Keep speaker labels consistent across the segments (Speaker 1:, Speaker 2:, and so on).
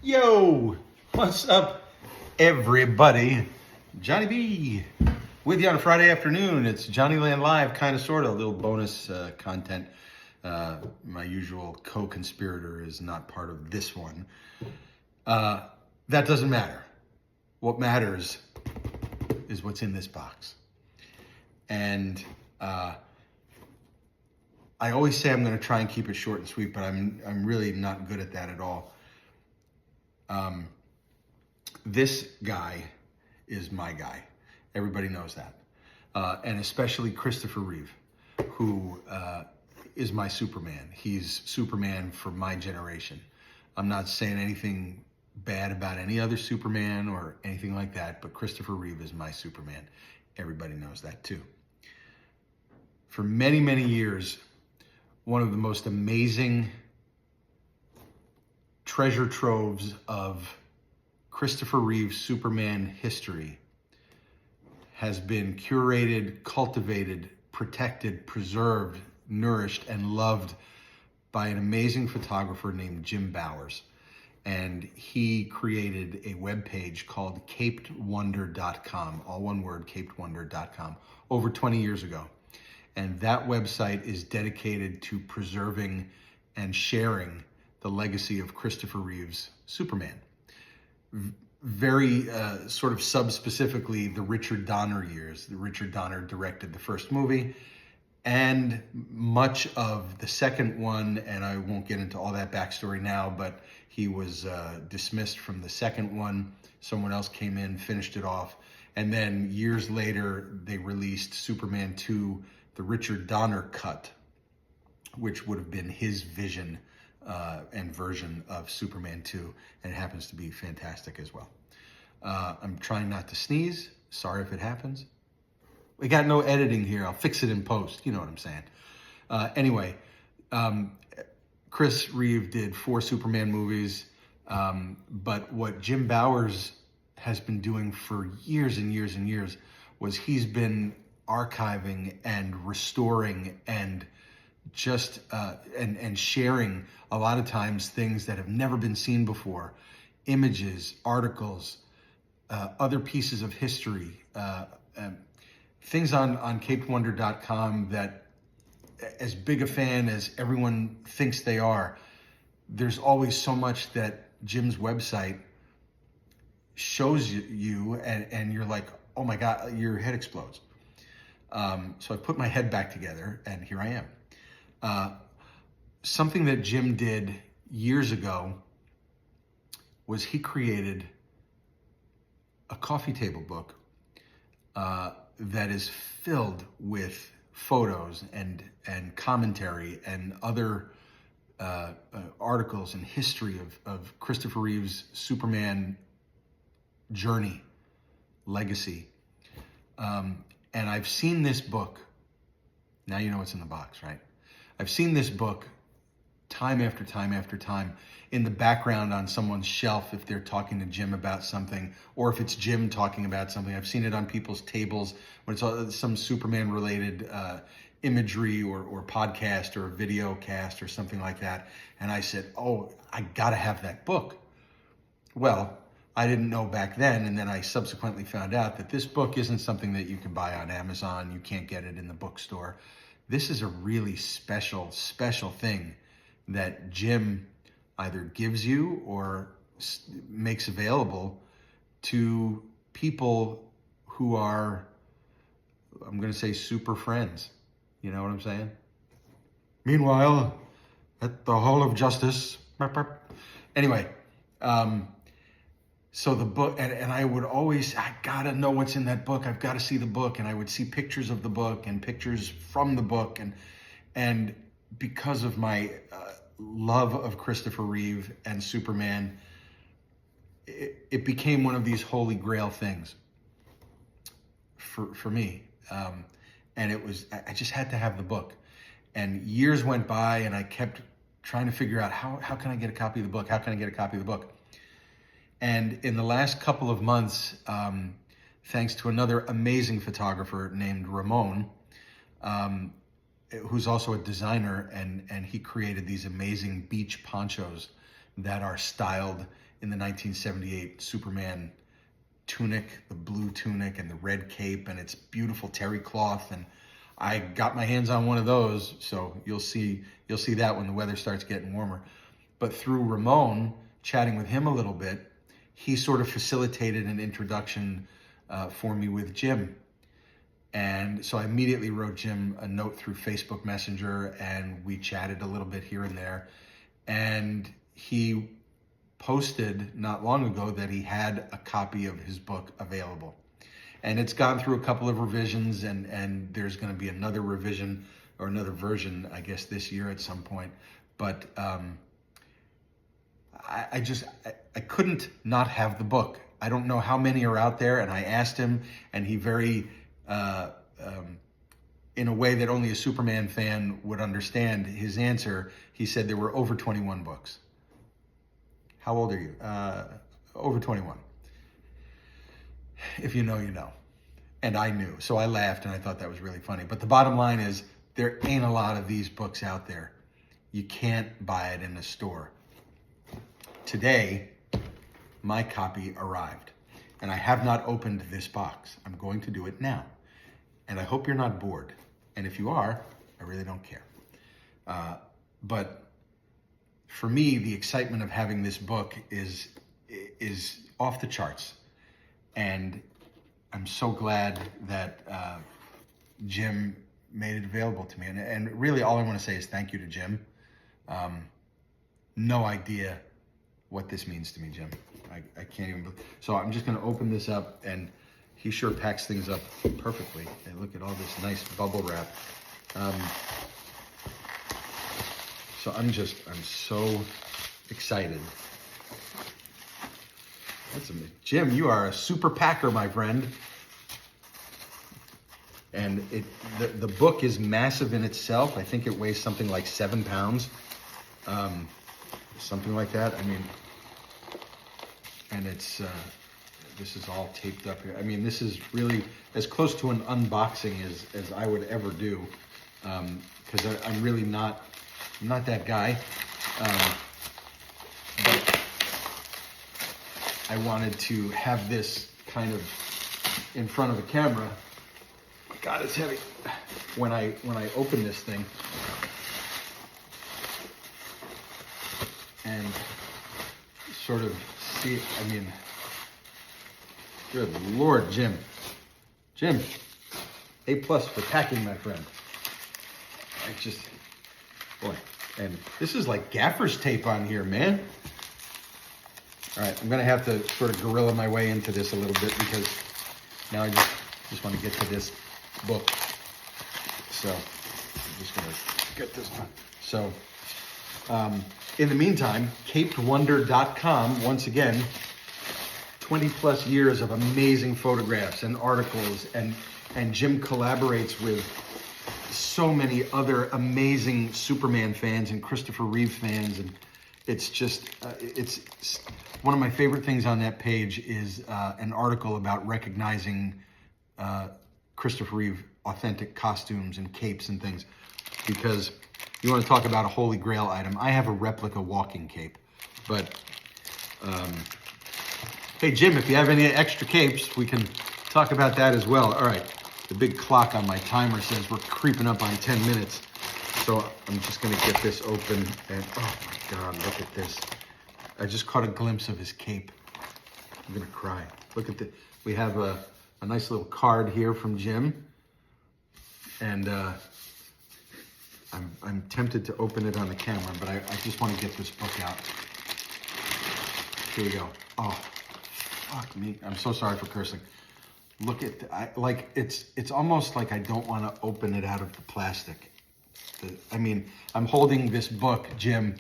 Speaker 1: Yo, what's up, everybody? Johnny B with you on a Friday afternoon. It's Johnny Land Live, kind of, sort of, a little bonus content. My usual co-conspirator is not part of this one. That doesn't matter. What matters is what's in this box. And I always say I'm going to try and keep it short and sweet, but I'm really not good at that at all. This guy is my guy. Everybody knows that. And especially Christopher Reeve, who is my Superman. He's Superman for my generation. I'm not saying anything bad about any other Superman or anything like that, but Christopher Reeve is my Superman. Everybody knows that too. For many, many years, one of the most amazing treasure troves of Christopher Reeve's Superman history has been curated, cultivated, protected, preserved, nourished, and loved by an amazing photographer named Jim Bowers. And he created a webpage called capedwonder.com, all one word, capedwonder.com, over 20 years ago. And that website is dedicated to preserving and sharing the legacy of Christopher Reeve's Superman. Very sort of sub-specifically the Richard Donner years. Richard Donner directed the first movie and much of the second one, and I won't get into all that backstory now, but he was dismissed from the second one. Someone else came in, finished it off, and then years later they released Superman 2, the Richard Donner cut, which would have been his vision and version of Superman 2, and it happens to be fantastic as well. I'm trying not to sneeze. Sorry if it happens. We got no editing here. I'll fix it in post. You know what I'm saying. Anyway, Chris Reeve did 4 Superman movies, but what Jim Bowers has been doing for years and years and years was he's been archiving and restoring and just and sharing a lot of times things that have never been seen before, images, articles, other pieces of history, things on capedwonder.com that, as big a fan as everyone thinks they are, there's always so much that Jim's website shows you and you're like, oh my God, your head explodes. So I put my head back together and here I am. Something that Jim did years ago was he created a coffee table book that is filled with photos and commentary and other articles and history of Christopher Reeve's Superman journey, legacy. And I've seen this book. Now you know what's in the box, right? I've seen this book time after time after time in the background on someone's shelf if they're talking to Jim about something, or if it's Jim talking about something. I've seen it on people's tables when it's some Superman related imagery or podcast or video cast or something like that. And I said, oh, I gotta have that book. Well, I didn't know back then, and then I subsequently found out that this book isn't something that you can buy on Amazon. You can't get it in the bookstore. This is a really special, special thing that Jim either gives you or makes available to people who are, I'm going to say, super friends. You know what I'm saying? Meanwhile, at the Hall of Justice. Anyway, so the book, and I would always, I gotta know what's in that book. I've got to see the book. And I would see pictures of the book and pictures from the book. And because of my love of Christopher Reeve and Superman, it became one of these holy grail things for me. And it was, I just had to have the book. And years went by and I kept trying to figure out how can I get a copy of the book? How can I get a copy of the book? And in the last couple of months, thanks to another amazing photographer named Ramon, who's also a designer, and he created these amazing beach ponchos that are styled in the 1978 Superman tunic, the blue tunic and the red cape, and it's beautiful terry cloth. And I got my hands on one of those, so you'll see that when the weather starts getting warmer. But through Ramon, chatting with him a little bit, he sort of facilitated an introduction for me with Jim. And so I immediately wrote Jim a note through Facebook Messenger, and we chatted a little bit here and there. And he posted not long ago that he had a copy of his book available. And it's gone through a couple of revisions, and there's going to be another revision or another version, I guess, this year at some point. But I couldn't not have the book. I don't know how many are out there, and I asked him, and he very, in a way that only a Superman fan would understand his answer, he said there were over 21 books. How old are you? Over 21. If you know, you know. And I knew. So I laughed, and I thought that was really funny. But the bottom line is, there ain't a lot of these books out there. You can't buy it in a store. Today, my copy arrived, and I have not opened this box. I'm going to do it now. And I hope you're not bored. And if you are, I really don't care. But for me, the excitement of having this book is off the charts. And I'm so glad that Jim made it available to me. And really all I want to say is thank you to Jim. No idea what this means to me, Jim. I can't even. So I'm just going to open this up, and he sure packs things up perfectly. And look at all this nice bubble wrap. So I'm so excited. That's amazing. Jim, you are a super packer, my friend. And the book is massive in itself. I think it weighs something like 7 pounds. Something like that. I mean, and it's, this is all taped up here. I mean, this is really as close to an unboxing as I would ever do. Because I'm really not that guy. But I wanted to have this kind of in front of the camera. God, it's heavy. When I open this thing, and sort of see, I mean, good Lord, Jim, A+ for packing, my friend. I just, boy, and this is like gaffer's tape on here, man. All right, I'm gonna have to sort of gorilla my way into this a little bit, because now I just want to get to this book. So I'm just gonna get this done. So in the meantime, capedwonder.com, once again, 20+ years of amazing photographs and articles, and Jim collaborates with so many other amazing Superman fans and Christopher Reeve fans, and it's just it's one of my favorite things on that page is an article about recognizing Christopher Reeve authentic costumes and capes and things, because you want to talk about a holy grail item. I have a replica walking cape, but hey Jim, if you have any extra capes, we can talk about that as well. All right, the big clock on my timer says we're creeping up on 10 minutes, so I'm just going to get this open, and oh my God, look at this. I just caught a glimpse of his cape. I'm going to cry. Look at the, we have a nice little card here from Jim, and I'm tempted to open it on the camera, but I just want to get this book out. Here we go. Oh, fuck me. I'm so sorry for cursing. Look at, like, it's almost like I don't want to open it out of the plastic. I mean, I'm holding this book, Jim,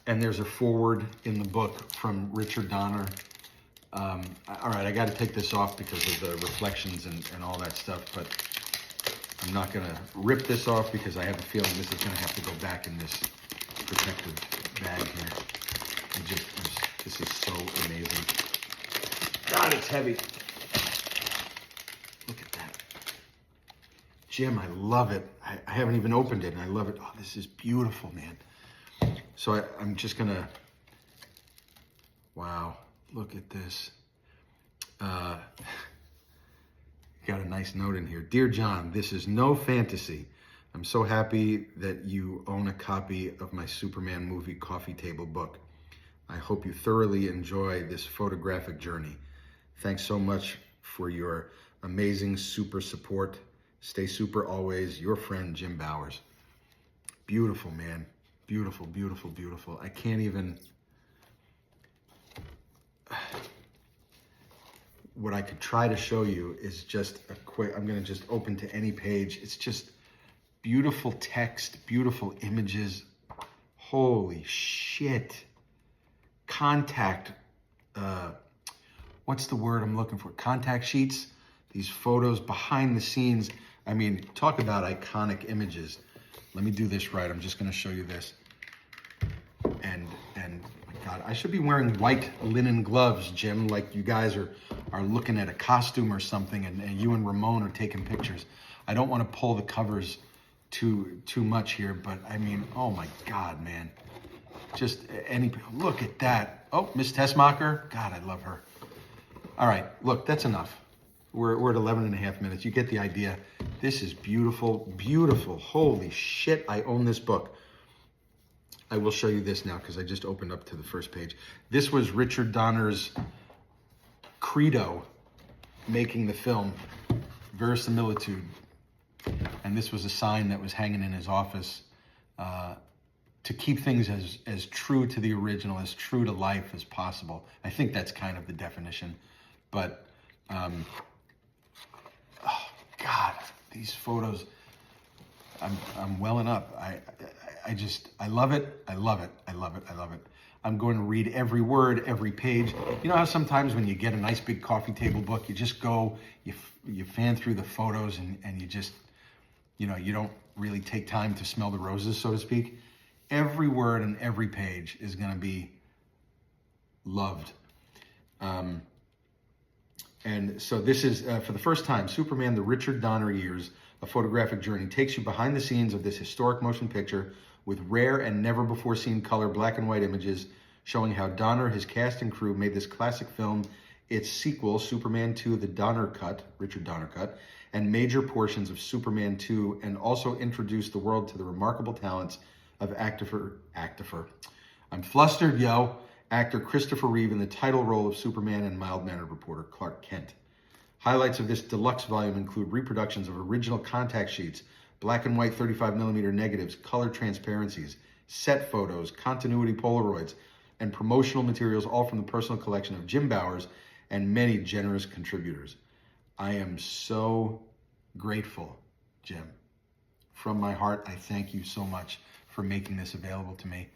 Speaker 1: and there's a foreword in the book from Richard Donner. All right, I got to take this off because of the reflections and all that stuff, but I'm not going to rip this off because I have a feeling this is going to have to go back in this protective bag here. This is so amazing. God, it's heavy. Look at that. Jim, I love it. I haven't even opened it, and I love it. Oh, this is beautiful, man. So I'm just gonna, wow, look at this. Got a nice note in here. Dear John, this is no fantasy. I'm so happy that you own a copy of my Superman movie coffee table book. I hope you thoroughly enjoy this photographic journey. Thanks so much for your amazing super support. Stay super always, your friend, Jim Bowers. Beautiful, man. Beautiful, beautiful, beautiful. I can't even... What I could try to show you is just a quick... I'm going to just open to any page. It's just beautiful text, beautiful images. Holy shit. Contact... what's the word I'm looking for? Contact sheets. These photos behind the scenes. I mean, talk about iconic images. Let me do this right. I'm just going to show you this. And my God, I should be wearing white linen gloves, Jim, like you guys are looking at a costume or something, and you and Ramon are taking pictures. I don't want to pull the covers too much here, but I mean, oh my God, man. Just look at that. Oh, Miss Tessmacher. God, I love her. All right, look, that's enough. We're at 11 and a half minutes. You get the idea. This is beautiful, beautiful. Holy shit, I own this book. I will show you this now because I just opened up to the first page. This was Richard Donner's credo making the film, verisimilitude. And this was a sign that was hanging in his office to keep things as true to the original, as true to life as possible. I think that's kind of the definition. But, oh God, these photos, I'm welling up. I love it. I love it. I love it. I love it. I'm going to read every word, every page. You know how sometimes when you get a nice big coffee table book, you just go, you fan through the photos and you just, you know, you don't really take time to smell the roses, so to speak. Every word and every page is going to be loved. And so this is, for the first time, Superman, the Richard Donner years, a photographic journey, takes you behind the scenes of this historic motion picture with rare and never before seen color black and white images showing how Donner, his cast and crew made this classic film, its sequel, Superman 2, the Donner Cut, Richard Donner Cut, and major portions of Superman 2, and also introduced the world to the remarkable talents of actor, I'm flustered, yo, actor Christopher Reeve in the title role of Superman and mild-mannered reporter Clark Kent. Highlights of this deluxe volume include reproductions of original contact sheets, black and white 35mm negatives, color transparencies, set photos, continuity Polaroids, and promotional materials, all from the personal collection of Jim Bowers and many generous contributors. I am so grateful, Jim. From my heart, I thank you so much for making this available to me.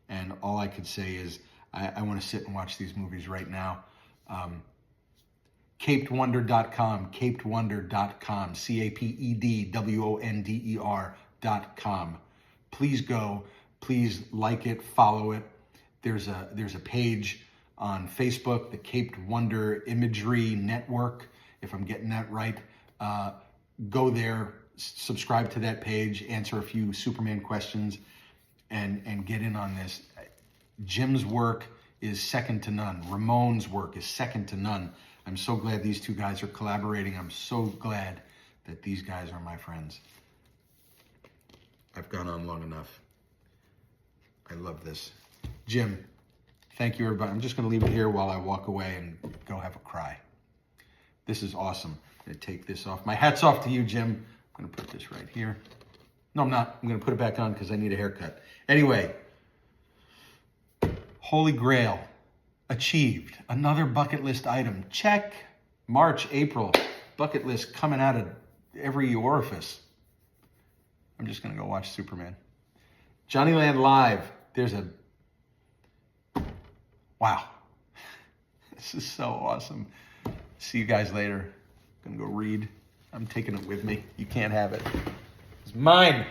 Speaker 1: And all I could say is I want to sit and watch these movies right now. CapedWonder.com, CapedWonder.com, CapedWonder.com. Please go. Please like it, follow it. There's a page on Facebook, the Caped Wonder Imagery Network, if I'm getting that right. Go there, subscribe to that page, answer a few Superman questions, and get in on this. Jim's work is second to none. Ramon's work is second to none. I'm so glad these two guys are collaborating. I'm so glad that these guys are my friends. I've gone on long enough. I love this. Jim, thank you, everybody. I'm just going to leave it here while I walk away and go have a cry. This is awesome. I'm going to take this off. My hat's off to you, Jim. I'm going to put this right here. No, I'm not. I'm going to put it back on because I need a haircut. Anyway, Holy Grail. Achieved. Another bucket list item. Check. March, April. Bucket list coming out of every orifice. I'm just going to go watch Superman. Johnnyland Live. There's a... Wow. This is so awesome. See you guys later. I'm going to go read. I'm taking it with me. You can't have it. It's mine.